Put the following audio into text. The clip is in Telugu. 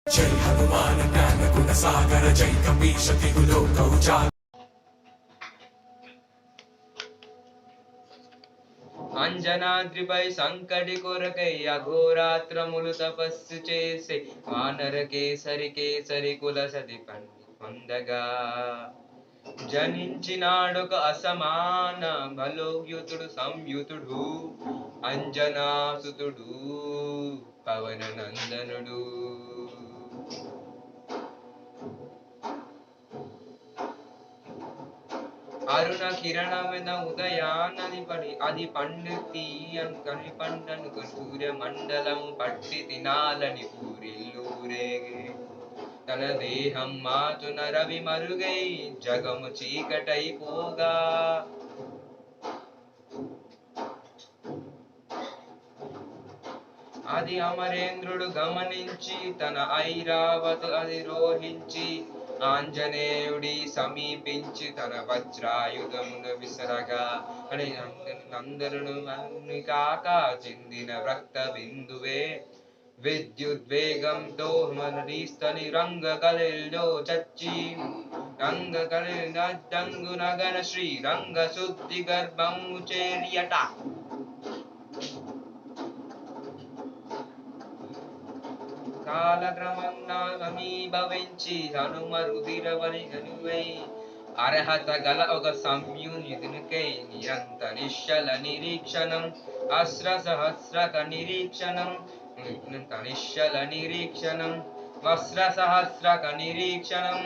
జై హనుమాన్ జ్ఞాన గుణ సాగర జై కపీశ తిగులో కౌచా అంజనాద్రిపై సంకటి కొరకై అఘోరాత్రములు తపస్సు చేసే వానర కేసరి కేసరి కుల సది పొందగా జనించినాడొక అసమాన బలోయుతుడు సంయుతుడు అంజనాసుతుడు పవన నందనుడు. అరుణ కిరణమైన ఉదయాన్నది అది పండుతి కని పండను సూర్య మండలం పట్టి తినాలని ఊరిల్లూరేగే తన దేహం మాచున రవి మరుగై జగము చీకటైపోగా అది అమరేంద్రుడు గమనించి తన ఐరావతు అధిరోహించి ఆంజనేయుడి సమీపించి తన వజ్రాయుధమును విసరగా అని నందనుడు కాక చెందిన రక్త బిందువే విద్యుద్వేగంతో మరణిస్తని రంగకలిలో చచ్చి రంగకలింగు నగర శ్రీరంగ శుద్ధి గర్భము చేరియట. కాలక్రమంగా సమీభవించి హనుమరుదిరవని గనువై అర్హత గల ఒక సంయునికై నిరంత నిశ్చల నిరీక్షణం అస్ర సహస్రక నిరీక్షణం నిశ్చల నిరీక్షణం వస్త్ర సహస్రక నిరీక్షణం.